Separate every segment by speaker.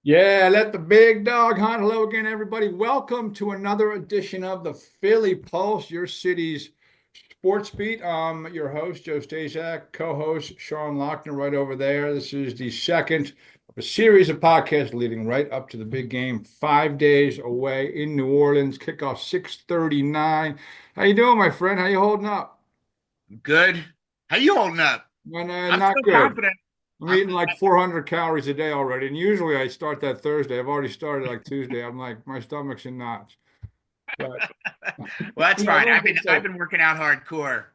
Speaker 1: Yeah, let the big dog hunt. Hello again, everybody. Welcome to another edition of the Philly Pulse, your city's sports beat. I'm your host, Joe Staszak, co-host Sean Lochner right over there. This is the second of a series of podcasts leading right up to the big game, 5 days away in New Orleans. Kickoff 6:39. How you doing, my friend? How you holding up?
Speaker 2: Good. How you holding up? I'm
Speaker 1: Not
Speaker 2: still
Speaker 1: good.
Speaker 2: confident.
Speaker 1: I'm
Speaker 2: I'm,
Speaker 1: eating like 400 calories a day already. And usually I start that Thursday. I've already started like Tuesday. I'm like, my stomach's in knots. But,
Speaker 2: well, that's fine.
Speaker 1: everyone
Speaker 2: I've been
Speaker 1: thinks
Speaker 2: I've
Speaker 1: like,
Speaker 2: been working out hardcore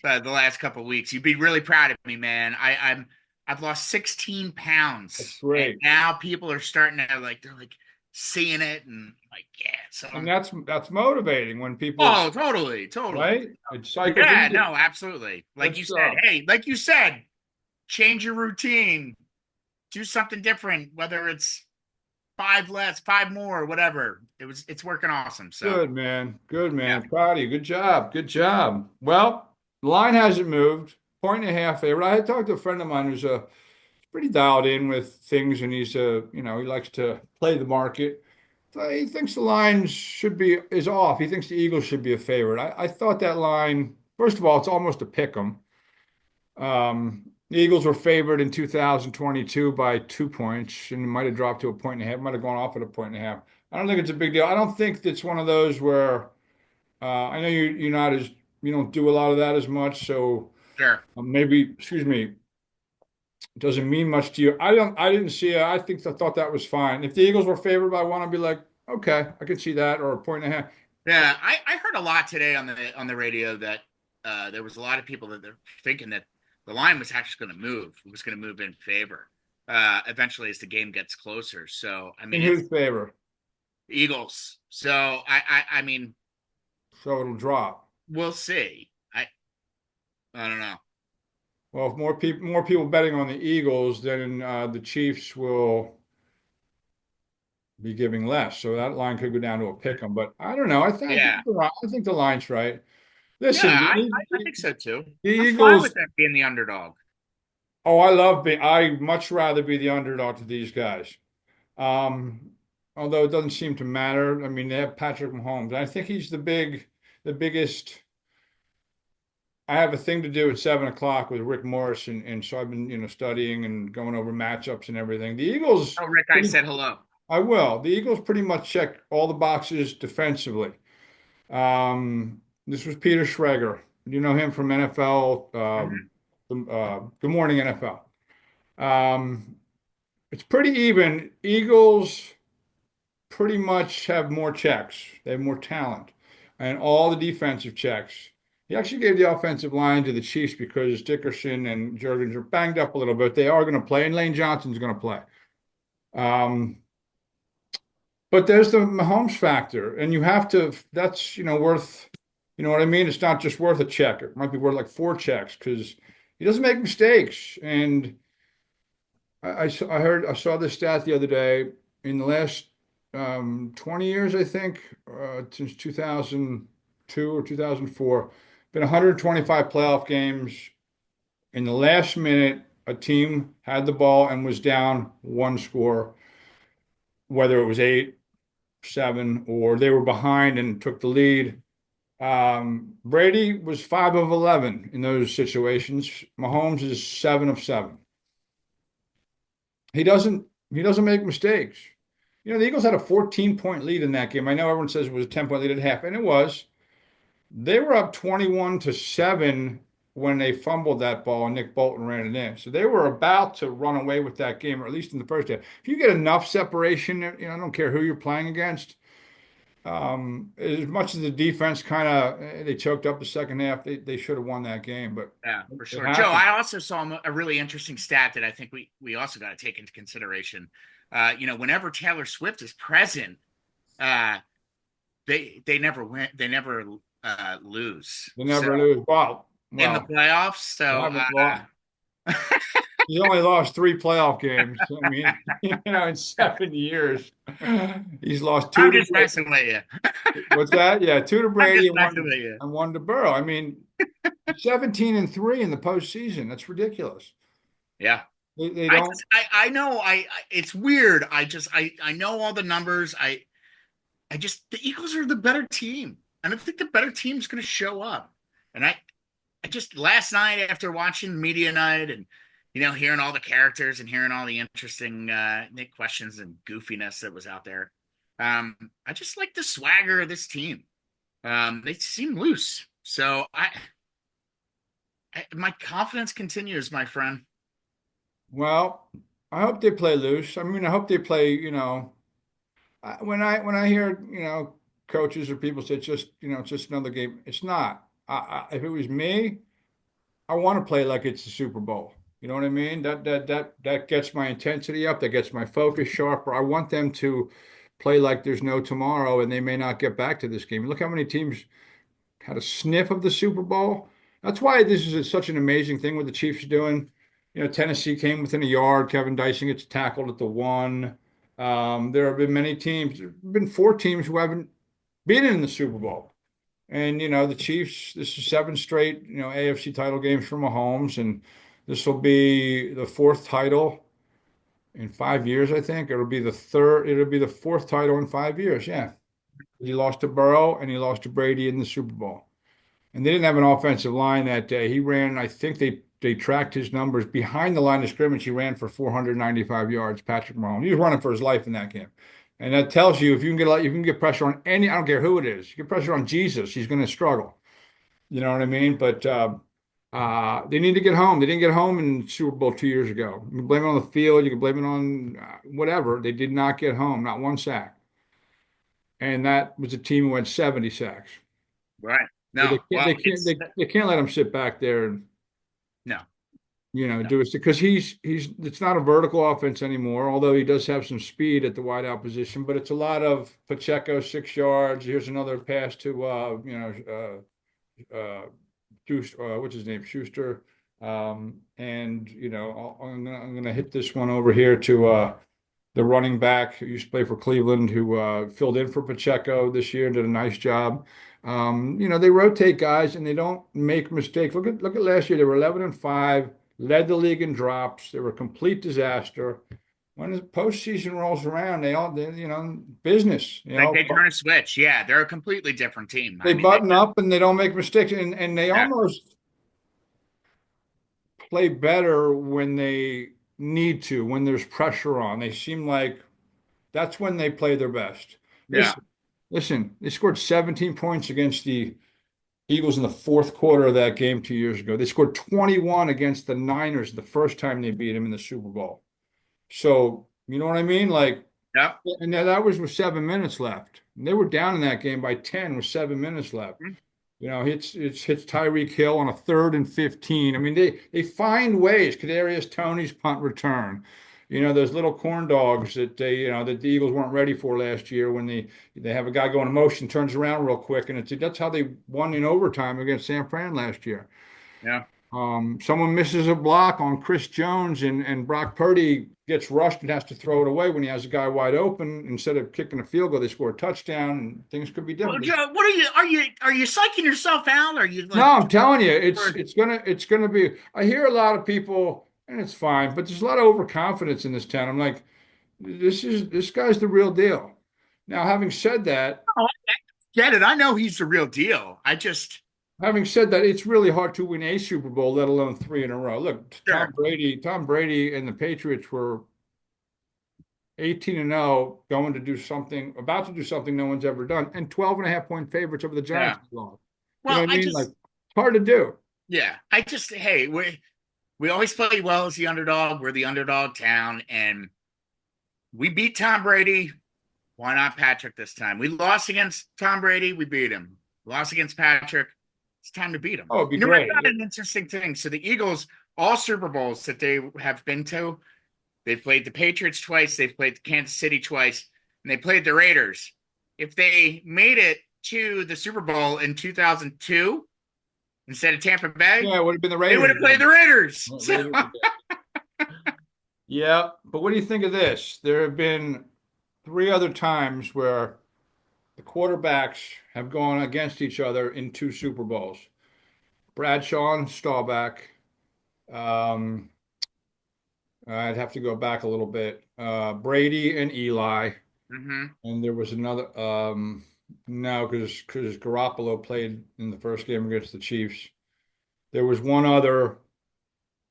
Speaker 2: the last couple of weeks. You'd be really proud of me, man. I've lost 16
Speaker 1: that's
Speaker 2: pounds, and
Speaker 1: great.
Speaker 2: now people are starting to they're like seeing it and like yeah. So
Speaker 1: And that's motivating when people,
Speaker 2: oh, totally, totally.
Speaker 1: right? It cycles
Speaker 2: Yeah,
Speaker 1: in.
Speaker 2: no, absolutely.
Speaker 1: Good
Speaker 2: Like you said,
Speaker 1: stuff.
Speaker 2: hey, like you said, change your routine, do something different, whether it's five less, five more, whatever. It's working awesome. So
Speaker 1: Good, man. Good,
Speaker 2: yeah,
Speaker 1: man. Proud of you. Good job. Good job. Well, the line hasn't moved. Point and a half favorite. I had talked to a friend of mine who's pretty dialed in with things, and he likes to play the market. So he thinks the line is off. He thinks the Eagles should be a favorite. I thought that line, first of all, it's almost a pick 'em. The Eagles were favored in 2022 by 2 points, and it might have dropped to a point and a half. Might have gone off at a point and a half. I don't think it's a big deal. I don't think it's one of those where I know you're not as you don't do a lot of that as much, so
Speaker 2: sure.
Speaker 1: maybe excuse me, it doesn't mean much to you. I didn't see it. I thought that was fine. If the Eagles were favored by one, I'd be like, okay, I could see that, or a point and a half.
Speaker 2: Yeah, I heard a lot today on the radio that there was a lot of people that they're thinking that the line was actually going to move. It was going to move in favor eventually as the game gets closer. So I
Speaker 1: In
Speaker 2: mean, it's
Speaker 1: whose favor?
Speaker 2: Eagles. So I mean,
Speaker 1: So it'll drop.
Speaker 2: we'll see. I don't know.
Speaker 1: Well, if more people betting on the Eagles, then the Chiefs will be giving less. So that line could go down to a pick 'em. But I don't know.
Speaker 2: Yeah,
Speaker 1: I think the line's right.
Speaker 2: yeah,
Speaker 1: Listen,
Speaker 2: I think so too.
Speaker 1: the
Speaker 2: I'm fine
Speaker 1: Eagles.
Speaker 2: with them being the underdog.
Speaker 1: Oh, I much rather be the underdog to these guys. Um, although it doesn't seem to matter. I mean, they have Patrick Mahomes. I think he's the biggest. I have a thing to do at 7 o'clock with Rick Morris, and so I've been, studying and going over matchups and everything. The Eagles,
Speaker 2: Oh, Rick, I
Speaker 1: pretty,
Speaker 2: said hello.
Speaker 1: I will. The Eagles pretty much check all the boxes defensively. This was Peter Schrager. You know him from NFL,
Speaker 2: Mhm.
Speaker 1: Good Morning NFL. It's pretty even. Eagles pretty much have more checks. They have more talent and all the defensive checks. He actually gave the offensive line to the Chiefs because Dickerson and Jurgens are banged up a little bit. They are going to play, and Lane Johnson's going to play. Um, but there's the Mahomes factor, and you have to. That's worth. You know what I mean? It's not just worth a check. It might be worth like four checks because he doesn't make mistakes. And I saw this stat the other day. In the last 20 years, I think, since 2002 or 2004, been 125 playoff games. In the last minute, a team had the ball and was down one score, whether it was 8-7 or they were behind and took the lead. Brady was 5 of 11 in those situations. Mahomes is 7 of 7. He doesn't he doesn't make mistakes. The Eagles had a 14-point lead in that game. I know everyone says it was a 10-point lead at half, and it was. They were up 21-7 when they fumbled that ball and Nick Bolton ran it in. So they were about to run away with that game, or at least in the first half. If you get enough separation, I don't care who you're playing against. As much as the defense kind of they choked up the second half, they should have won that game, but
Speaker 2: Yeah, for
Speaker 1: it
Speaker 2: sure. Joe,
Speaker 1: happened.
Speaker 2: I also saw a really interesting stat that I think we also got to take into consideration. Whenever Taylor Swift is present, uh, they never win, they never lose.
Speaker 1: They
Speaker 2: So
Speaker 1: never lose.
Speaker 2: in the
Speaker 1: Well,
Speaker 2: playoffs,
Speaker 1: they
Speaker 2: so
Speaker 1: haven't lost. He's only lost three playoff games. I mean, in 7 years, he's lost two
Speaker 2: I'm
Speaker 1: to
Speaker 2: just messing with you.
Speaker 1: what's that? Yeah, two to
Speaker 2: I'm
Speaker 1: Brady
Speaker 2: just
Speaker 1: and
Speaker 2: messing
Speaker 1: one
Speaker 2: with you.
Speaker 1: and one to Burrow. I mean, 17-3 in the postseason. That's ridiculous.
Speaker 2: Yeah.
Speaker 1: They
Speaker 2: I
Speaker 1: don't.
Speaker 2: just I know it's weird. I know all the numbers. I just the Eagles are the better team. And I think the better team's going to show up. And I just last night after watching media night and hearing all the characters and hearing all the interesting questions and goofiness that was out there, I just like the swagger of this team. They seem loose, so my confidence continues, my friend.
Speaker 1: Well, I hope they play loose. I mean, I hope they play, when I hear, coaches or people say it's just, it's just another game. It's not. If it was me, I want to play like it's the Super Bowl. You know what I mean? That gets my intensity up, that gets my focus sharper. I want them to play like there's no tomorrow and they may not get back to this game. Look how many teams had a sniff of the Super Bowl. That's why this is such an amazing thing what the Chiefs are doing. Tennessee came within a yard. Kevin Dyson gets tackled at the one. There have been many teams. There have been four teams who haven't been in the Super Bowl. And the Chiefs, this is seven straight, AFC title games for Mahomes, and this will be the fourth title in 5 years, I think. It'll be the fourth title in 5 years. Yeah. He lost to Burrow and he lost to Brady in the Super Bowl. And they didn't have an offensive line that day. He ran, I think they tracked his numbers behind the line of scrimmage. He ran for 495 yards, Patrick Mahomes. He was running for his life in that game. And that tells you if you can get pressure on any, I don't care who it is, you get pressure on Jesus, he's going to struggle. You know what I mean? But they need to get home. They didn't get home in Super Bowl 2 years ago. You can blame it on the field. You can blame it on whatever. They did not get home, not one sack. And that was a team who had 70 sacks.
Speaker 2: Right.
Speaker 1: But
Speaker 2: No. Well, it's
Speaker 1: they can't let him sit back there and
Speaker 2: no, no.
Speaker 1: do it because he's it's not a vertical offense anymore. Although he does have some speed at the wideout position, but it's a lot of Pacheco 6 yards. Here's another pass to what's his name, Schuster, and I'm gonna hit this one over here to the running back who used to play for Cleveland, who filled in for Pacheco this year and did a nice job. They rotate guys and they don't make mistakes. Look at last year; they were 11-5, led the league in drops. They were a complete disaster. When the postseason rolls around, business.
Speaker 2: Like they turn a switch. Yeah, they're a completely different team.
Speaker 1: They
Speaker 2: I mean, they
Speaker 1: button up and they don't make mistakes, and they
Speaker 2: yeah,
Speaker 1: almost play better when they need to, when there's pressure on. They seem like that's when they play their best.
Speaker 2: yeah,
Speaker 1: Listen, they scored 17 points against the Eagles in the fourth quarter of that game 2 years ago. They scored 21 against the Niners the first time they beat them in the Super Bowl. So, you know what I mean? Like,
Speaker 2: yeah.
Speaker 1: and that was with 7 minutes left. And they were down in that game by 10 with 7 minutes left. It's hits Tyreek Hill on a 3rd and 15. I mean, they find ways. Kadarius Toney's punt return. Those little corn dogs that that the Eagles weren't ready for last year when they have a guy going in motion, turns around real quick, and that's how they won in overtime against San Fran last year.
Speaker 2: Yeah.
Speaker 1: Someone misses a block on Chris Jones and Brock Purdy gets rushed and has to throw it away when he has a guy wide open. Instead of kicking a field goal, they score a touchdown and things could be
Speaker 2: Well,
Speaker 1: different.
Speaker 2: Joe, what are you psyching yourself out? Are you
Speaker 1: No,
Speaker 2: like
Speaker 1: I'm telling you, it's gonna be. I hear a lot of people, and it's fine, but there's a lot of overconfidence in this town. I'm like, this guy's the real deal. Now,
Speaker 2: oh, I get it? I know he's the real deal. I just
Speaker 1: having said that, it's really hard to win a Super Bowl, let alone three in a row. Look,
Speaker 2: sure.
Speaker 1: Tom Brady and the Patriots were 18-0, about to do something no one's ever done, and 12 and a half point favorites over the
Speaker 2: Yeah.
Speaker 1: Giants. You know
Speaker 2: Well,
Speaker 1: what I mean? Like, it's hard to do.
Speaker 2: yeah, I just hey, we always play well as the underdog. We're the underdog town, and we beat Tom Brady. Why not Patrick this time? We lost against Tom Brady. We beat him. Lost against Patrick. It's time to beat him.
Speaker 1: Oh, it'd be
Speaker 2: I
Speaker 1: great.
Speaker 2: got an interesting thing. So the Eagles, all Super Bowls that they have been to, they've played the Patriots twice, they've played Kansas City twice, and they played the Raiders. If they made it to the Super Bowl in 2002 instead of Tampa Bay,
Speaker 1: Yeah, it would have been the
Speaker 2: they would
Speaker 1: Raiders
Speaker 2: have played
Speaker 1: again.
Speaker 2: the Raiders. So,
Speaker 1: Raiders again. Yeah, but what do you think of this? There have been three other times where the quarterbacks have gone against each other in two Super Bowls. Bradshaw and Staubach, um, I'd have to go back a little bit. Brady and Eli,
Speaker 2: Mm-hmm.
Speaker 1: and there was another. No, because Garoppolo played in the first game against the Chiefs. There was one other,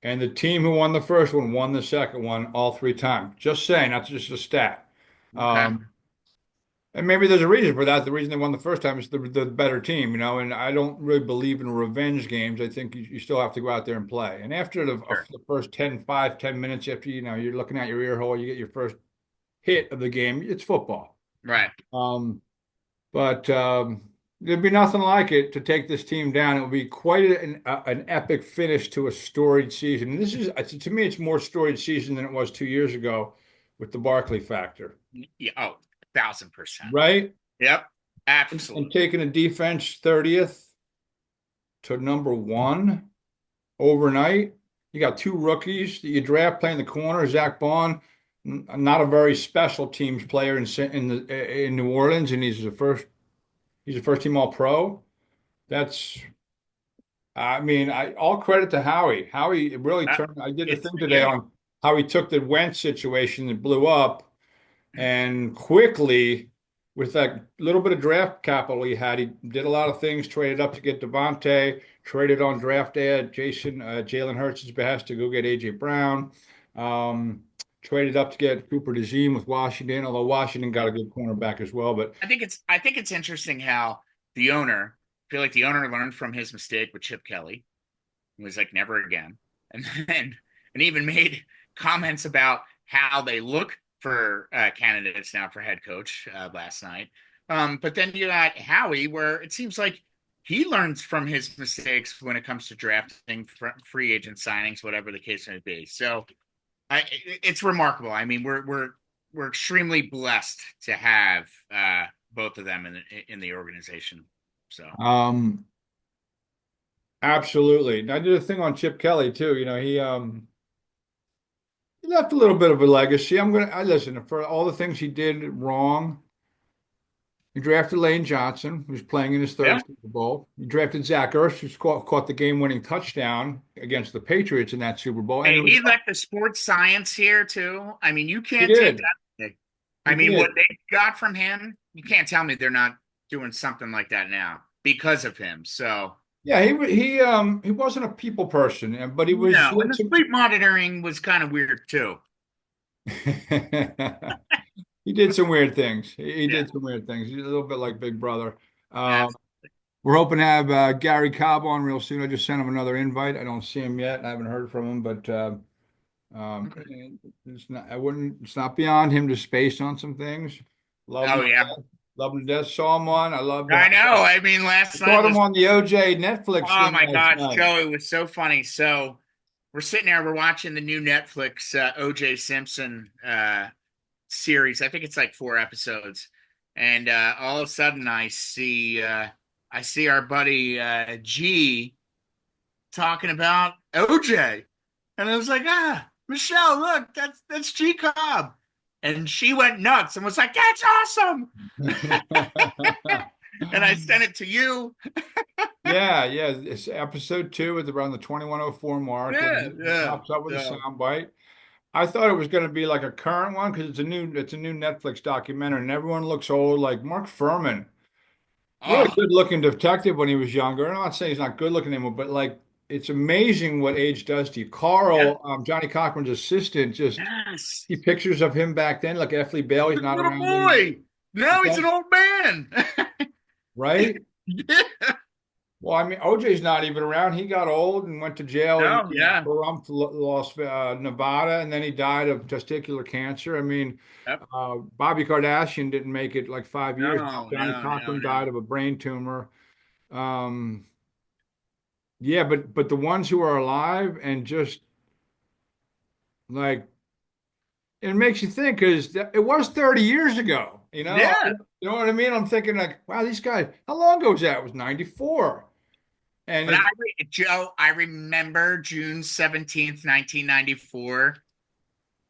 Speaker 1: and the team who won the first one won the second one all three times. Just saying, that's just a stat.
Speaker 2: Okay.
Speaker 1: Um, and maybe there's a reason for that. The reason they won the first time is the better team, you know. And I don't really believe in revenge games. I think you still have to go out there and play. And after
Speaker 2: Sure.
Speaker 1: the first 10 minutes, after you're looking at your ear hole, you get your first hit of the game. It's football.
Speaker 2: Right.
Speaker 1: Um, but there'd be nothing like it to take this team down. It would be quite an epic finish to a storied season. And this is, to me, it's more storied season than it was 2 years ago with the Barkley factor,
Speaker 2: Yeah. Oh, 1,000%.
Speaker 1: right?
Speaker 2: Yep.
Speaker 1: And
Speaker 2: Absolutely.
Speaker 1: taking a defense 30th to number one overnight. You got two rookies that you draft playing the corner. Zach Bond, not a very special teams player in New Orleans, and he's a first team All Pro. That's I mean, all credit to Howie. Howie really
Speaker 2: Uh,
Speaker 1: turned. I did a
Speaker 2: it's
Speaker 1: thing today
Speaker 2: yeah.
Speaker 1: on how he took the Wentz situation that blew up and quickly, with that little bit of draft capital he had, he did a lot of things. Traded up to get Devontae. Traded on draft day at Jalen Hurts' behest to go get AJ Brown. Um, Traded up to get Cooper DeJean with Washington, although Washington got a good cornerback as well. But
Speaker 2: I think it's interesting how the owner I feel like the owner learned from his mistake with Chip Kelly and was like never again. And then and even made comments about how they look for candidates now for head coach last night. But then you got Howie, where it seems like he learns from his mistakes when it comes to drafting free agent signings, whatever the case may be. So it's remarkable. I mean, we're extremely blessed to have both of them in the organization. So
Speaker 1: um, absolutely. And I did a thing on Chip Kelly too. He left a little bit of a legacy. I listen for all the things he did wrong. He drafted Lane Johnson, who's playing in his third
Speaker 2: yeah,
Speaker 1: Super Bowl. He drafted Zach Ertz, who's caught the game-winning touchdown against the Patriots in that Super Bowl. And
Speaker 2: hey, he let the sports science here too. I mean, you
Speaker 1: he
Speaker 2: can't take
Speaker 1: did.
Speaker 2: that away.
Speaker 1: He
Speaker 2: I mean, what
Speaker 1: did.
Speaker 2: they got from him, you can't tell me they're not doing something like that now because of him. So
Speaker 1: Yeah, he wasn't a people person, but he
Speaker 2: no, and
Speaker 1: had
Speaker 2: the
Speaker 1: some.
Speaker 2: sleep monitoring was kind of weird too.
Speaker 1: He did some weird things. He
Speaker 2: Yeah,
Speaker 1: did some weird things. He's a little bit like Big Brother.
Speaker 2: that's
Speaker 1: We're hoping to have Gary Cobb on real soon. I just sent him another invite. I don't see him yet. I haven't heard from him, but it's not. I wouldn't. It's not beyond him to space on some things. Love him
Speaker 2: oh
Speaker 1: to
Speaker 2: yeah.
Speaker 1: death. Love him to death. Saw him on. I loved.
Speaker 2: I know. I mean,
Speaker 1: I
Speaker 2: last night
Speaker 1: saw him
Speaker 2: was,
Speaker 1: on the OJ Netflix
Speaker 2: oh
Speaker 1: thing
Speaker 2: my
Speaker 1: last
Speaker 2: gosh,
Speaker 1: night.
Speaker 2: Joe, it was so funny. So we're sitting there, we're watching the new Netflix OJ Simpson series. I think it's like 4 episodes. And all of a sudden I see our buddy G talking about OJ. And I was like, Michelle, look, that's G Cobb. And she went nuts and was like, that's awesome. And I sent it to you.
Speaker 1: Yeah, yeah. It's episode two is around the 2104 mark, and
Speaker 2: Yeah,
Speaker 1: he
Speaker 2: yeah.
Speaker 1: pops up with a
Speaker 2: So,
Speaker 1: soundbite. I thought it was going to be like a current one because it's a new Netflix documentary, and everyone looks old, like Mark Furman. Really
Speaker 2: oh,
Speaker 1: good looking detective when he was younger. I'm not saying he's not good looking anymore, but like it's amazing what age does to you.
Speaker 2: yeah.
Speaker 1: Carl, Johnny Cochran's assistant, just
Speaker 2: Yes.
Speaker 1: see pictures of him back then, like F. Lee Bale. He's
Speaker 2: The
Speaker 1: not
Speaker 2: little
Speaker 1: around anymore,
Speaker 2: boy. Now he's an old man.
Speaker 1: right?
Speaker 2: Yeah.
Speaker 1: Well, I mean, OJ's not even around. He got old and went to jail in
Speaker 2: No, yeah.
Speaker 1: Pahrump, Nevada, and then he died of testicular cancer. I mean,
Speaker 2: Yep.
Speaker 1: Bobby Kardashian didn't make it like 5 years.
Speaker 2: No,
Speaker 1: Johnny
Speaker 2: no, no,
Speaker 1: Cochran
Speaker 2: no.
Speaker 1: died of a brain tumor. Um, yeah, but the ones who are alive and just like it makes you think because it was 30 years ago.
Speaker 2: Yeah.
Speaker 1: You know what I mean? I'm thinking like, wow, these guys. How long ago was that? It was 94, and
Speaker 2: But Joe, I remember June 17th, 1994.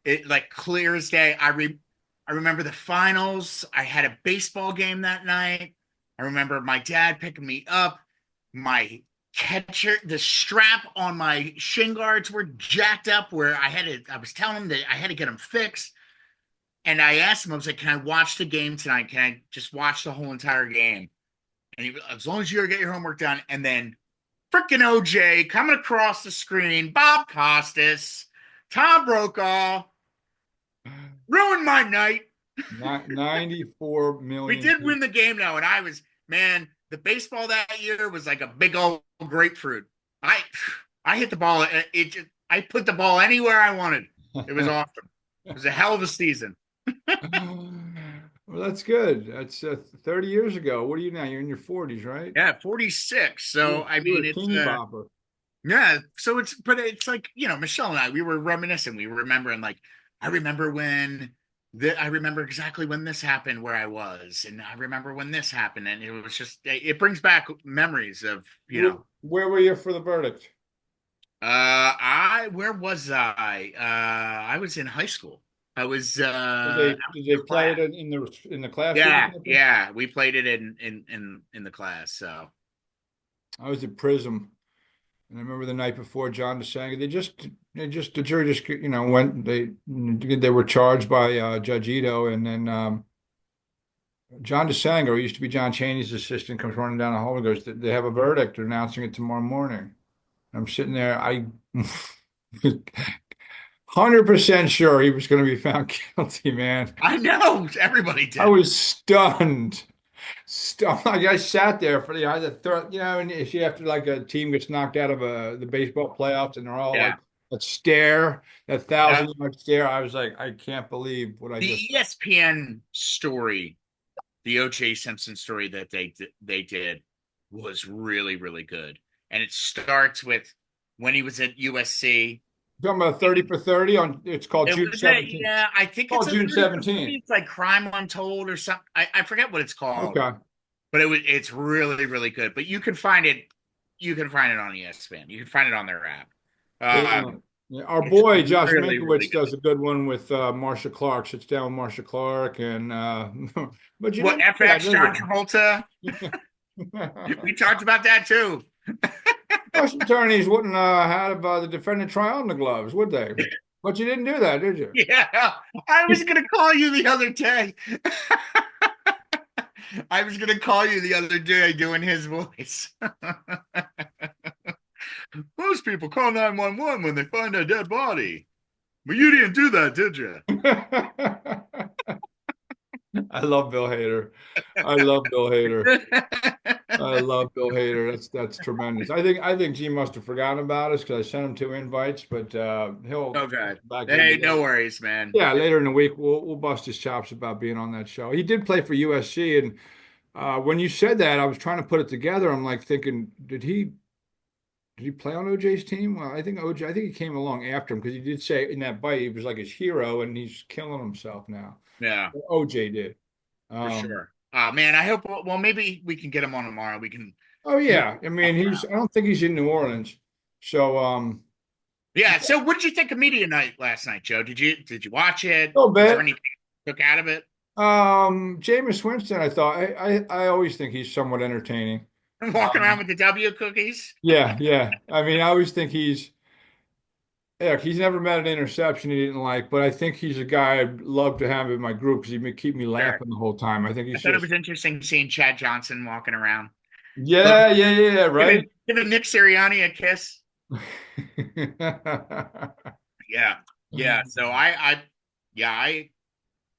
Speaker 2: It like clear as day. I remember the finals. I had a baseball game that night. I remember my dad picking me up. My catcher, the strap on my shin guards were jacked up where I was telling him that I had to get them fixed. And I asked him, I was like, can I watch the game tonight? Can I just watch the whole entire game? And he, as long as you get your homework done. And then freaking OJ coming across the screen, Bob Costas, Tom Brokaw, ruined my night.
Speaker 1: Not 94
Speaker 2: We
Speaker 1: million
Speaker 2: did
Speaker 1: people.
Speaker 2: win the game though, and I was, man, the baseball that year was like a big old grapefruit. I I hit the ball. I put the ball anywhere I wanted. It was awesome. It was a hell of a season.
Speaker 1: Well, that's good. That's 30 years ago. What are you now? You're in your 40s, right?
Speaker 2: Yeah, 46.
Speaker 1: You,
Speaker 2: So I
Speaker 1: you were
Speaker 2: mean,
Speaker 1: a
Speaker 2: it's
Speaker 1: teeny bopper.
Speaker 2: yeah. So but it's like Michelle and I, we were reminiscing. We were remembering like I remember when I remember exactly when this happened where I was, and I remember when this happened, and it was just it brings back memories of
Speaker 1: Where were you for the verdict?
Speaker 2: I where was I? I was in high school. I was
Speaker 1: Did
Speaker 2: in
Speaker 1: they play it
Speaker 2: class.
Speaker 1: in the classroom or
Speaker 2: Yeah,
Speaker 1: something?
Speaker 2: yeah. We played it in the class. So
Speaker 1: I was at Prism, and I remember the night before John DeSanga. The jury just went. They were charged by Judge Ito, and then John DeSanga, who used to be John Chaney's assistant, comes running down the hall and goes, "They have a verdict. They're announcing it tomorrow morning." I'm sitting there. I 100% sure he was going to be found guilty, man.
Speaker 2: I know everybody
Speaker 1: I
Speaker 2: did.
Speaker 1: was stunned. Stunned. Like I sat there for the third, and if you after like a team gets knocked out of the baseball playoffs and they're all
Speaker 2: Yeah.
Speaker 1: like that stare, that
Speaker 2: Yeah.
Speaker 1: 1,000-yard stare, I was like, I can't believe what I
Speaker 2: The
Speaker 1: just.
Speaker 2: ESPN story, the O.J. Simpson story that they did was really really good, and it starts with when he was at USC.
Speaker 1: Talking about 30 for 30 on it's called
Speaker 2: It
Speaker 1: June
Speaker 2: was a
Speaker 1: 17th.
Speaker 2: yeah, I
Speaker 1: It's
Speaker 2: think it's
Speaker 1: called
Speaker 2: a
Speaker 1: June
Speaker 2: 30 for 30.
Speaker 1: 17th.
Speaker 2: It's like Crime Untold or something. I forget what it's called,
Speaker 1: Okay.
Speaker 2: but it's really really good. But you can find it on ESPN. You can find it on their app.
Speaker 1: Yeah.
Speaker 2: Um,
Speaker 1: Yeah. Our
Speaker 2: it's
Speaker 1: boy Josh
Speaker 2: really really
Speaker 1: Minkowitz
Speaker 2: good.
Speaker 1: does a good one with Marsha Clark. Sits down with Marsha Clark, and but you
Speaker 2: What
Speaker 1: didn't do that,
Speaker 2: FX
Speaker 1: did
Speaker 2: John Travolta?
Speaker 1: you?
Speaker 2: We talked about that too.
Speaker 1: Most attorneys wouldn't have the defendant try on the gloves, would they? But you didn't do that, did you?
Speaker 2: Yeah, I was gonna call you the other day. I was gonna call you the other day doing his voice. Most people call 911 when they find a dead body. But you didn't do that, did you?
Speaker 1: I love Bill Hader. I love Bill Hader. I love Bill Hader. That's tremendous. I think G must have forgotten about us because I sent him two invites, but he'll
Speaker 2: Oh god.
Speaker 1: back in.
Speaker 2: Hey, no worries, man.
Speaker 1: Yeah, later in the week we'll bust his chops about being on that show. He did play for USC, and when you said that, I was trying to put it together. I'm like thinking, did he play on OJ's team? Well, I think OJ. I think he came along after him because he did say in that bite he was like his hero, and he's killing himself now.
Speaker 2: Yeah,
Speaker 1: OJ did.
Speaker 2: for
Speaker 1: Um,
Speaker 2: sure. Man, I hope well maybe we can get him on tomorrow. We can
Speaker 1: oh
Speaker 2: we
Speaker 1: yeah,
Speaker 2: can
Speaker 1: I mean
Speaker 2: talk
Speaker 1: he's.
Speaker 2: around.
Speaker 1: I don't think he's in New Orleans. So
Speaker 2: Yeah, so what did you think of media night last night, Joe? Did you watch it?
Speaker 1: a little
Speaker 2: Was there
Speaker 1: bit.
Speaker 2: anything you took out of it?
Speaker 1: Jameis Winston. I thought. I always think he's somewhat entertaining.
Speaker 2: Walking around with the W cookies?
Speaker 1: Yeah, yeah. I mean, I always think he's. Yeah, he's never met an interception he didn't like, but I think he's a guy I'd love to have in my group because he'd keep me
Speaker 2: Sure.
Speaker 1: laughing the whole time. I think
Speaker 2: I
Speaker 1: he's
Speaker 2: thought it
Speaker 1: just.
Speaker 2: was interesting seeing Chad Johnson walking around. Look,
Speaker 1: Yeah, right.
Speaker 2: giving Nick Sirianni a kiss. Yeah. Yeah. So yeah,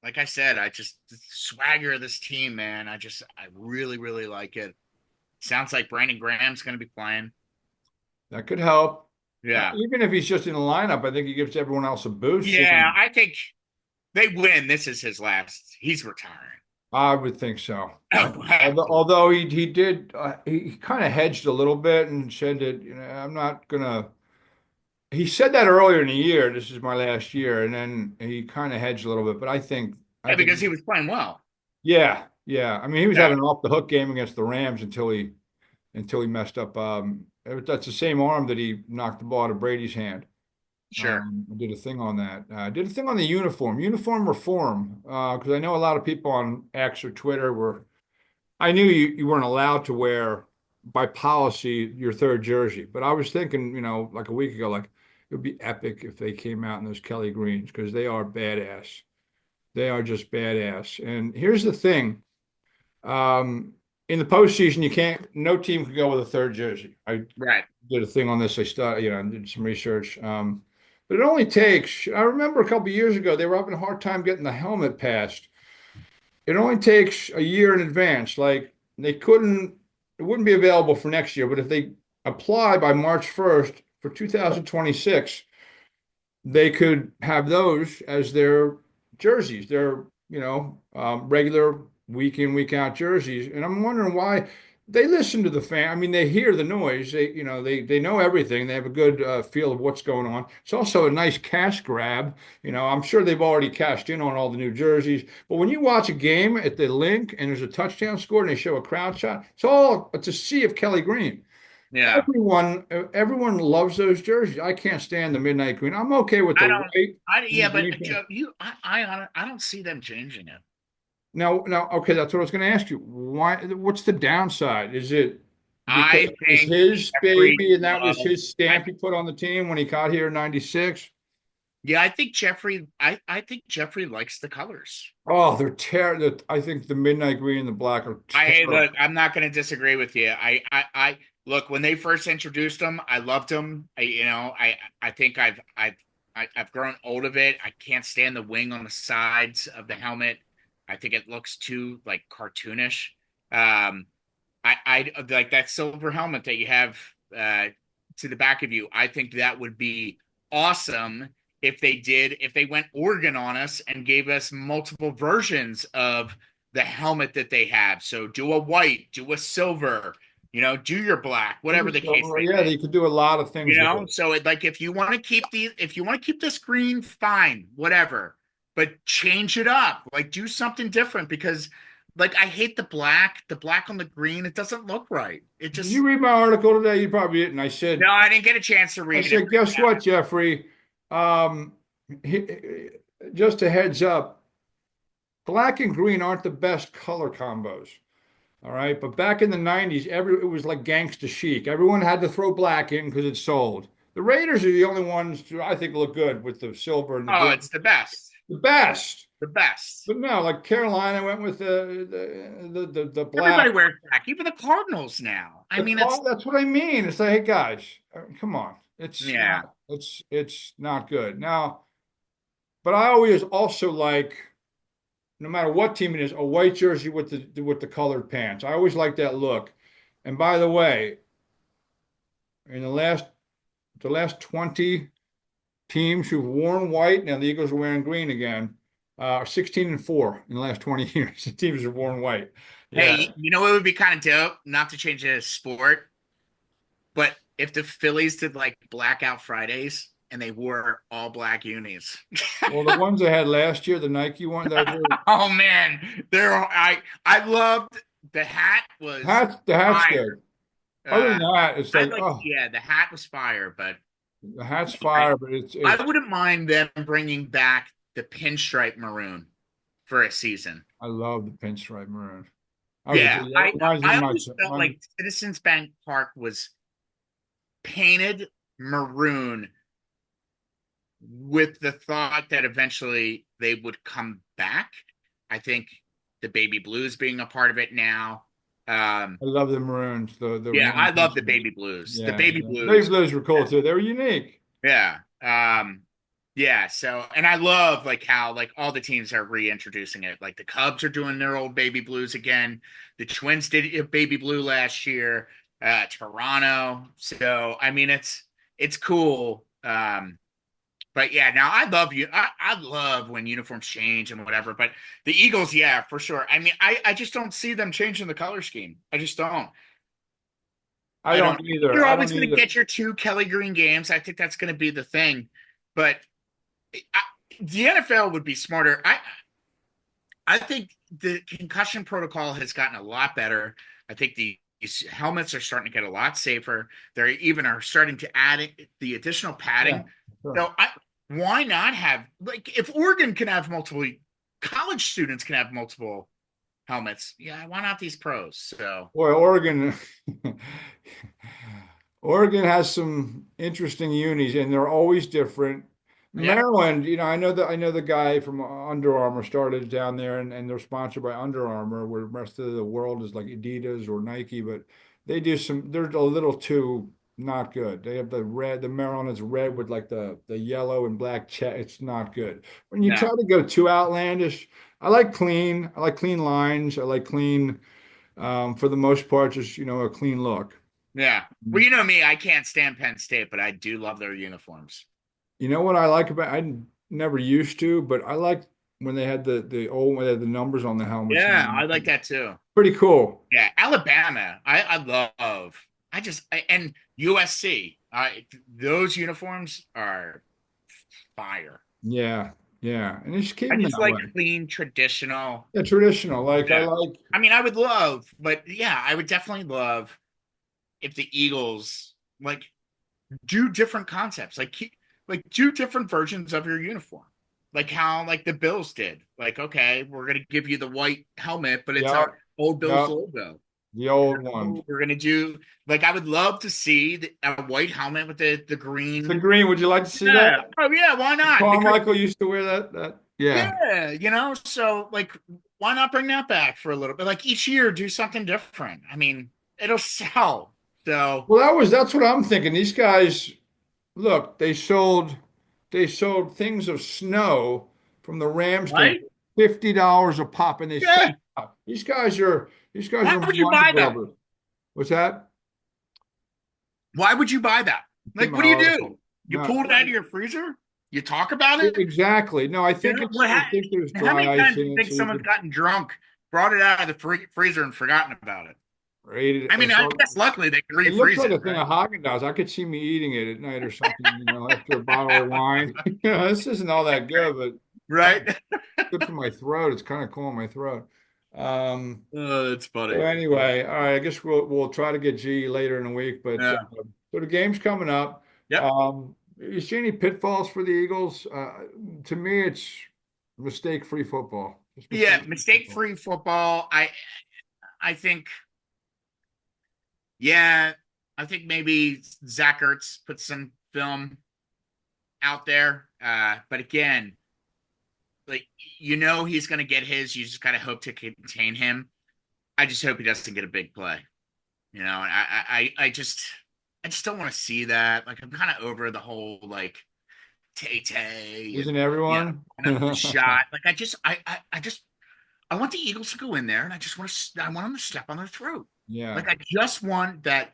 Speaker 2: like I said, I just the swagger of this team, man. I really, really like it. Sounds like Brandon Graham's going to be playing.
Speaker 1: That could help.
Speaker 2: Yeah.
Speaker 1: Even if he's just in the lineup, I think he gives everyone else a boost.
Speaker 2: Yeah. I think they win. This is his last. He's retiring.
Speaker 1: I would think so.
Speaker 2: Oh,
Speaker 1: Although he did, he kind of hedged a little bit and said that, I'm not gonna. He said that earlier in the year. This is my last year, and then he kind of hedged a little bit. But I
Speaker 2: yeah,
Speaker 1: think,
Speaker 2: because he was playing well.
Speaker 1: yeah. I mean, he was
Speaker 2: Yeah.
Speaker 1: having an off the hook game against the Rams until he messed up. That's the same arm that he knocked the ball out of Brady's hand.
Speaker 2: Sure.
Speaker 1: I did a thing on that. I did a thing on the uniform reform, because I know a lot of people on X or Twitter were. I knew you weren't allowed to wear by policy your third jersey. But I was thinking, like a week ago, like it would be epic if they came out in those Kelly greens because they are badass. They are just badass. And here's the thing. In the postseason, no team can go with a third jersey. I
Speaker 2: Right.
Speaker 1: did a thing on this. Did some research. But it only takes, I remember a couple of years ago, they were having a hard time getting the helmet passed. It only takes a year in advance. Like it wouldn't be available for next year, but if they apply by March 1st for 2026, they could have those as their jerseys, their, regular week in, week out jerseys. And I'm wondering why they listen to the fan. I mean, they hear the noise. They know everything. They have a good feel of what's going on. It's also a nice cash grab. I'm sure they've already cashed in on all the new jerseys. But when you watch a game at the link and there's a touchdown scored and they show a crowd shot, it's a sea of Kelly Green.
Speaker 2: Yeah.
Speaker 1: Everyone loves those jerseys. I can't stand the midnight green. I'm okay with
Speaker 2: I
Speaker 1: the
Speaker 2: don't.
Speaker 1: white and the
Speaker 2: Yeah, but
Speaker 1: green pants.
Speaker 2: Joe, I don't see them changing it.
Speaker 1: Now, okay, that's what I was going to ask you. Why? What's the downside? Is it because
Speaker 2: I
Speaker 1: it was
Speaker 2: think
Speaker 1: his
Speaker 2: Jeffrey
Speaker 1: baby and that was
Speaker 2: loves.
Speaker 1: his stamp he put on the team when he got here in '96?
Speaker 2: Yeah, I think Jeffrey. I think Jeffrey likes the colors.
Speaker 1: Oh, they're terrible. I think the midnight green and the black are
Speaker 2: Look.
Speaker 1: terrible.
Speaker 2: I'm not going to disagree with you. I look when they first introduced them. I loved them. I think I've grown old of it. I can't stand the wing on the sides of the helmet. I think it looks too like cartoonish. Um, I like that silver helmet that you have to the back of you. I think that would be awesome if they went Oregon on us and gave us multiple versions of the helmet that they have. So do a white, do a silver, do your black, whatever the case may
Speaker 1: Yeah,
Speaker 2: be.
Speaker 1: they could do a lot of things with it.
Speaker 2: So like if you want to keep this green, fine, whatever. But change it up. Like do something different because like I hate the black on the green. It doesn't look right. It
Speaker 1: Did you
Speaker 2: just
Speaker 1: read my article today? You probably didn't.
Speaker 2: no, I didn't get a chance to
Speaker 1: I
Speaker 2: read it.
Speaker 1: said, guess what, Jeffrey? Um, he, just a heads up, black and green aren't the best color combos. All right. But back in the 90s, it was like gangsta chic. Everyone had to throw black in because it sold. The Raiders are the only ones who I think look good with the silver and the
Speaker 2: Oh,
Speaker 1: green.
Speaker 2: it's the best.
Speaker 1: The best.
Speaker 2: The best.
Speaker 1: But no, like Carolina went with the
Speaker 2: Everybody
Speaker 1: black.
Speaker 2: wears black, even the Cardinals now. I mean, it's
Speaker 1: That's what I mean. It's like, hey guys, come on.
Speaker 2: yeah.
Speaker 1: It's not good. Now, but I always also like, no matter what team it is, a white jersey with the colored pants. I always like that look. And by the way, in the last 20 teams who've worn white, now the Eagles are wearing green again, 16-4 in the last 20 years. The teams have worn white. Yeah.
Speaker 2: Hey, you know what would be kind of dope? Not to change the sport, but if the Phillies did like blackout Fridays and they wore all black unis.
Speaker 1: Well, the ones they had last year, the Nike one,
Speaker 2: Oh man, I loved the hat was
Speaker 1: the hat's
Speaker 2: fire.
Speaker 1: good. Other than that, it's
Speaker 2: I
Speaker 1: like,
Speaker 2: like
Speaker 1: oh,
Speaker 2: yeah, the hat was fire, but
Speaker 1: the hat's
Speaker 2: I
Speaker 1: fire, but
Speaker 2: I wouldn't mind them bringing back the pinstripe maroon for a season.
Speaker 1: I love the pinstripe maroon.
Speaker 2: Yeah,
Speaker 1: That reminds me
Speaker 2: I
Speaker 1: of
Speaker 2: always felt like Citizens Bank Park was painted maroon with the thought that eventually they would come back. I think the baby blues being a part of it now.
Speaker 1: I love the maroons, the
Speaker 2: Yeah, I
Speaker 1: maroon
Speaker 2: love the
Speaker 1: pinstripes.
Speaker 2: baby blues. The
Speaker 1: Yeah,
Speaker 2: baby
Speaker 1: yeah. Baby
Speaker 2: blues.
Speaker 1: blues were cool too. They were unique.
Speaker 2: Yeah. Yeah, so and I love like how like all the teams are reintroducing it. Like the Cubs are doing their old baby blues again. The Twins did a baby blue last year. Toronto. So I mean it's cool. But yeah, now I love you. I love when uniforms change and whatever. But the Eagles, yeah, for sure. I mean, I just don't see them changing the color scheme. I just don't.
Speaker 1: I
Speaker 2: I don't.
Speaker 1: don't either.
Speaker 2: You're
Speaker 1: I
Speaker 2: always
Speaker 1: don't
Speaker 2: going to
Speaker 1: either.
Speaker 2: get your two Kelly Green games. I think that's going to be the thing. But I, the NFL would be smarter. I think the concussion protocol has gotten a lot better. I think these helmets are starting to get a lot safer. They even are starting to add the additional
Speaker 1: Yeah,
Speaker 2: padding.
Speaker 1: sure.
Speaker 2: So why not have like if Oregon can have multiple college students can have multiple helmets. Yeah, why not these pros? So
Speaker 1: Boy, Oregon, Oregon has some interesting unis, and they're always different.
Speaker 2: yeah,
Speaker 1: Maryland, I know the guy from Under Armour started down there, and they're sponsored by Under Armour, where the rest of the world is like Adidas or Nike, but they're a little too not good. They have the red, the Maryland is red with like the yellow and black check. It's not good. When you try
Speaker 2: no,
Speaker 1: to go too outlandish, I like clean. I like clean lines. I like clean, for the most part, just a clean look.
Speaker 2: yeah. Well, you know me, I can't stand Penn State, but I do love their uniforms.
Speaker 1: You know what I like about I never used to, but I like when they had the old when they had the numbers on the helmets.
Speaker 2: Yeah, I like that too.
Speaker 1: Pretty cool.
Speaker 2: Yeah, Alabama, I love. And USC, those uniforms are fire.
Speaker 1: Yeah, yeah. And just keep
Speaker 2: I
Speaker 1: them
Speaker 2: just
Speaker 1: that
Speaker 2: like
Speaker 1: way.
Speaker 2: clean, traditional.
Speaker 1: Yeah, traditional. Like I
Speaker 2: Yeah.
Speaker 1: like
Speaker 2: I mean, I would love, but yeah, I would definitely love if the Eagles like do different concepts, like do different versions of your uniform, like how like the Bills did. Like, okay, we're gonna give you the white helmet, but it's
Speaker 1: yep,
Speaker 2: our old Bills
Speaker 1: yep,
Speaker 2: logo.
Speaker 1: the
Speaker 2: You
Speaker 1: old one.
Speaker 2: know, we're gonna do like I would love to see a white helmet with the
Speaker 1: The
Speaker 2: green.
Speaker 1: green, would you like to see that?
Speaker 2: Yeah. Oh yeah, why not? Because
Speaker 1: Carmichael used to wear that. Yeah.
Speaker 2: yeah, so like why not bring that back for a little bit? Like each year do something different. I mean, it'll sell. So
Speaker 1: Well, that's what I'm thinking. These guys, look, they sold things of snow from the Rams to
Speaker 2: right?
Speaker 1: $50 a pop, and they sell
Speaker 2: Yeah.
Speaker 1: out. These guys are
Speaker 2: Why would you
Speaker 1: money
Speaker 2: buy them?
Speaker 1: grubbers. What's that?
Speaker 2: Why would you buy that?
Speaker 1: It's in
Speaker 2: Like,
Speaker 1: my
Speaker 2: what do you
Speaker 1: article.
Speaker 2: do? You
Speaker 1: No,
Speaker 2: pull it out of your freezer? You talk about it?
Speaker 1: exactly. No, I
Speaker 2: You
Speaker 1: think
Speaker 2: know,
Speaker 1: it's. I think there's
Speaker 2: how
Speaker 1: dry
Speaker 2: many
Speaker 1: ice
Speaker 2: times do
Speaker 1: in
Speaker 2: you
Speaker 1: it,
Speaker 2: think
Speaker 1: so you
Speaker 2: someone's
Speaker 1: could
Speaker 2: gotten drunk, brought it out of the freezer and forgotten about it?
Speaker 1: eat it.
Speaker 2: I mean, I guess luckily they can
Speaker 1: It looks
Speaker 2: refreeze
Speaker 1: like
Speaker 2: it,
Speaker 1: a thing
Speaker 2: right?
Speaker 1: of Haagen-Dazs. I could see me eating it at night or something, after a bottle of wine. This isn't all that good, but
Speaker 2: Right?
Speaker 1: good for my throat. It's kind of cool in my throat. Um,
Speaker 2: Oh, that's
Speaker 1: so
Speaker 2: funny.
Speaker 1: anyway, all right. I guess we'll try to get G later in the week, but
Speaker 2: Yeah.
Speaker 1: so the game's coming up.
Speaker 2: Yep.
Speaker 1: You see any pitfalls for the Eagles? To me, it's mistake-free football. Just
Speaker 2: Yeah,
Speaker 1: mistake-free football.
Speaker 2: mistake-free football. I think, yeah, I think maybe Zach Ertz put some film out there. But again, like he's gonna get his. You just gotta hope to contain him. I just hope he doesn't get a big play. And I just don't want to see that. Like I'm kind of over the whole like Tay Tay
Speaker 1: Isn't
Speaker 2: and
Speaker 1: everyone?
Speaker 2: another shot. Like I want the Eagles to go in there and I want them to step on their throat.
Speaker 1: Yeah.
Speaker 2: Like I just want that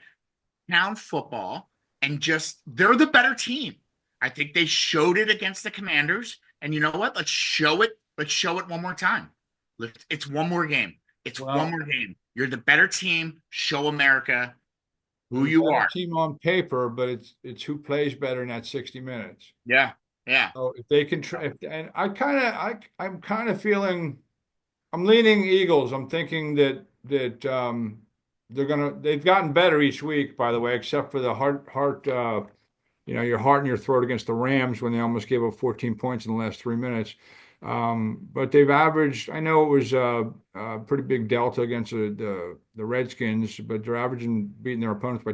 Speaker 2: town football and just they're the better team. I think they showed it against the Commanders. And you know what? Let's show it. Let's show it one more time. It's one more game. It's one
Speaker 1: Well,
Speaker 2: more game. You're the better team. Show America
Speaker 1: they're
Speaker 2: who
Speaker 1: the
Speaker 2: you
Speaker 1: better
Speaker 2: are.
Speaker 1: team on paper, but it's who plays better in that 60 minutes.
Speaker 2: Yeah. Yeah.
Speaker 1: So if they can try, and I'm kind of feeling, I'm leaning Eagles. I'm thinking that they've gotten better each week, by the way, except for the heart, your heart in your throat against the Rams when they almost gave up 14 points in the last 3 minutes. But they've averaged, I know it was a pretty big delta against the Redskins, but they're averaging beating their opponents by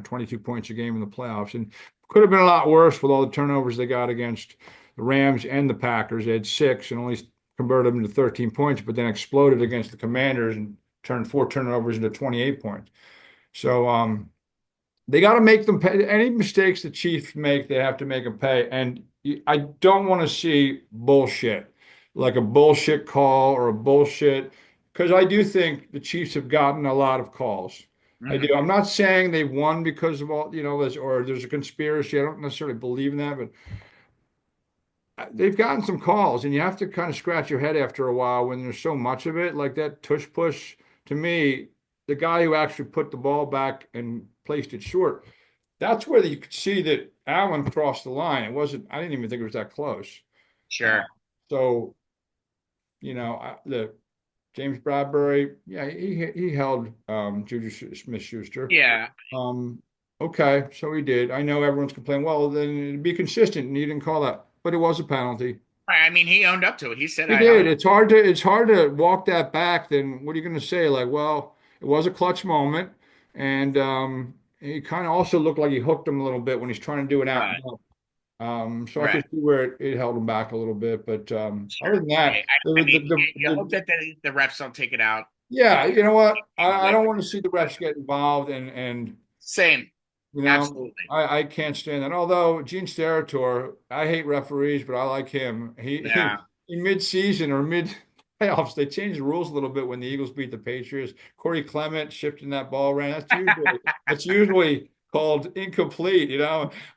Speaker 1: 22 points a game in the playoffs, and could have been a lot worse with all the turnovers they got against the Rams and the Packers. They had six and only converted them into 13 points, but then exploded against the Commanders and turned four turnovers into 28 points. So they got to make them pay. Any mistakes the Chiefs make, they have to make them pay. And I don't want to see bullshit, like a bullshit call or a bullshit, because I do think the Chiefs have gotten a lot of calls. I do.
Speaker 2: Mhm.
Speaker 1: I'm not saying they won because of all, this, or there's a conspiracy. I don't necessarily believe in that, but they've gotten some calls, and you have to kind of scratch your head after a while when there's so much of it. Like that tush push, to me, the guy who actually put the ball back and placed it short, that's where you could see that Allen crossed the line. It wasn't, I didn't even think it was that close. Uh,
Speaker 2: Sure.
Speaker 1: so, the James Bradbury, yeah, he held Juju Smith-Schuster.
Speaker 2: Yeah.
Speaker 1: Um, okay, so he did. I know everyone's complaining, well, then it'd be consistent, and you didn't call that, but it was a penalty.
Speaker 2: I mean, he owned up to it. He said,
Speaker 1: He
Speaker 2: "I own
Speaker 1: did.
Speaker 2: it."
Speaker 1: It's hard to walk that back. Then what are you going to say? Like, well, it was a clutch moment, and he kind of also looked like he hooked him a little bit when he's trying to do it out.
Speaker 2: Right,
Speaker 1: So I
Speaker 2: right,
Speaker 1: could see where it held him back a little bit. But other
Speaker 2: sure.
Speaker 1: than
Speaker 2: I,
Speaker 1: that,
Speaker 2: I mean, you hope that the refs don't take it out.
Speaker 1: yeah, you know what?
Speaker 2: Game
Speaker 1: I
Speaker 2: away
Speaker 1: don't
Speaker 2: from
Speaker 1: want to see the refs get involved, and
Speaker 2: same, absolutely.
Speaker 1: I can't stand that. Although Gene Steratore, I hate referees, but I like him.
Speaker 2: Yeah,
Speaker 1: In mid-season or mid playoffs, they changed the rules a little bit when the Eagles beat the Patriots. Corey Clement shifting that ball around. That's usually called incomplete,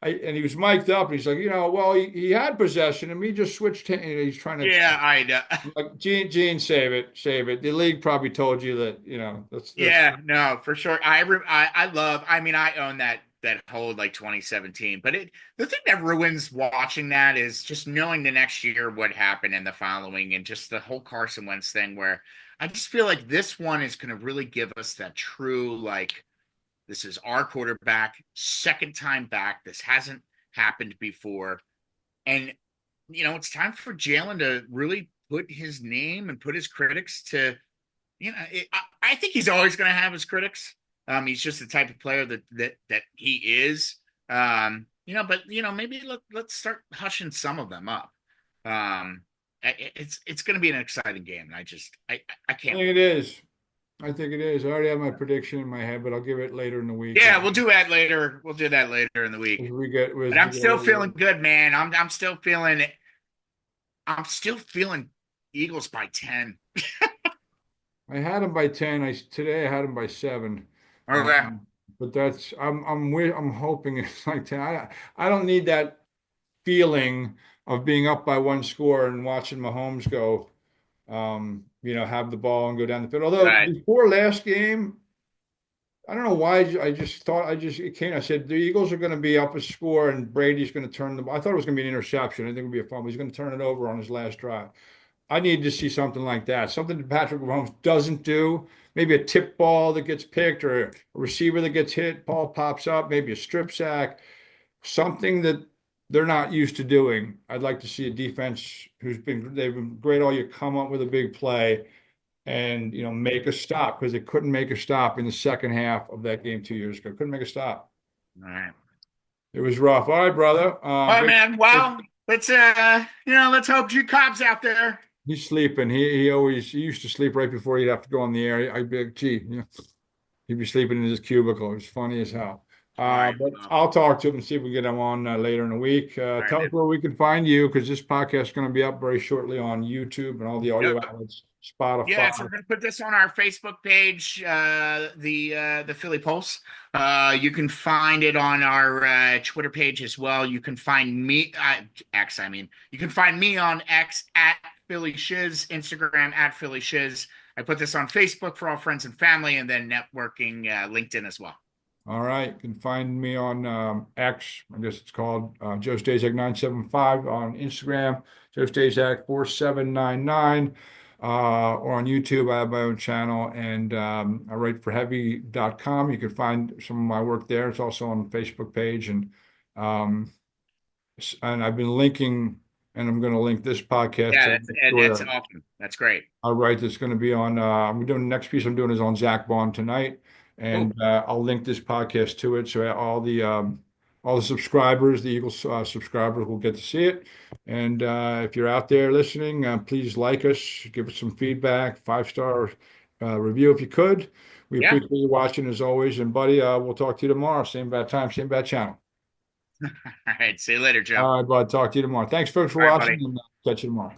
Speaker 1: and he was mic'd up, and he's like, well, he had possession, and he just switched. He's trying to
Speaker 2: yeah, I know.
Speaker 1: like Gene, save it, save it. The league probably told you that, that's
Speaker 2: Yeah, no, for sure. I love. I mean, I own that whole like 2017. But the thing that ruins watching that is just knowing the next year what happened and the following, and just the whole Carson Wentz thing. Where I just feel like this one is going to really give us that true like this is our quarterback, second time back. This hasn't happened before, and it's time for Jalen to really put his name and put his critics to I think he's always going to have his critics. He's just the type of player that he is. But maybe let's start hushing some of them up. It's going to be an exciting game, and I
Speaker 1: I
Speaker 2: can't
Speaker 1: think it
Speaker 2: wait.
Speaker 1: is. I think it is. I already have my prediction in my head, but I'll give it later in the week
Speaker 2: Yeah, we'll do that later. We'll do that later in the week.
Speaker 1: as
Speaker 2: But
Speaker 1: we
Speaker 2: I'm
Speaker 1: get a
Speaker 2: still
Speaker 1: little.
Speaker 2: feeling good, man. I'm still feeling Eagles by 10.
Speaker 1: I had him by 10. Today I had him by 7.
Speaker 2: Okay.
Speaker 1: Um, but I'm hoping it's like 10. I don't need that feeling of being up by one score and watching Mahomes go, have the ball and go down the field. Although
Speaker 2: Right.
Speaker 1: before last game, I don't know why I just thought it came. I said the Eagles are going to be up a score and Brady's going to turn the ball. I thought it was going to be an interception. I think it would be a fumble. He's going to turn it over on his last drive. I need to see something like that. Something that Patrick Mahomes doesn't do. Maybe a tip ball that gets picked or a receiver that gets hit, ball pops up, maybe a strip sack, something that they're not used to doing. I'd like to see a defense they've been great all year, come up with a big play and make a stop because they couldn't make a stop in the second half of that game 2 years ago. Couldn't make a stop.
Speaker 2: All right.
Speaker 1: It was rough. All right, brother.
Speaker 2: All right, man. Well, let's hope G Cobb's out there.
Speaker 1: He's sleeping. He used to sleep right before he'd have to go on the air. I'd be like, gee, he'd be sleeping in his cubicle. It was funny as hell.
Speaker 2: All right.
Speaker 1: But I'll talk to him and see if we can get him on later in the week.
Speaker 2: All right,
Speaker 1: Tell us
Speaker 2: man.
Speaker 1: where we can find you because this podcast is going to be up very shortly on YouTube and all the audio
Speaker 2: Yep.
Speaker 1: outlets,
Speaker 2: Yeah, so
Speaker 1: Spotify.
Speaker 2: we're gonna put this on our Facebook page, the Philly Pulse. You can find it on our Twitter page as well. You can find me X. I mean, you can find me on X at Philly Shiz, Instagram at Philly Shiz. I put this on Facebook for all friends and family, and then networking LinkedIn as well.
Speaker 1: All right. You can find me on X. I guess it's called Joe Staszak 975 on Instagram, Joe Staszak 4799. Or on YouTube, I have my own channel and I write for heavy.com. You can find some of my work there. It's also on the Facebook page. Um, and I've been linking, and I'm going to link this podcast
Speaker 2: Yeah,
Speaker 1: to
Speaker 2: that's
Speaker 1: make
Speaker 2: and
Speaker 1: sure
Speaker 2: that's
Speaker 1: that
Speaker 2: awesome. That's great.
Speaker 1: I'll write that's going to be on. I'm doing the next piece I'm doing is on Zach Bond tonight,
Speaker 2: Oh,
Speaker 1: and I'll link this podcast to it so all the subscribers, the Eagles subscribers, will get to see it. And if you're out there listening, please like us, give us some feedback, 5-star review if you could. We
Speaker 2: yeah.
Speaker 1: appreciate you watching as always. And buddy, we'll talk to you tomorrow. Same bad time, same bad channel.
Speaker 2: All right. See you later, Joe.
Speaker 1: All right, bud. Talk to you tomorrow. Thanks, folks, for
Speaker 2: All right,
Speaker 1: watching,
Speaker 2: buddy.
Speaker 1: and catch you tomorrow.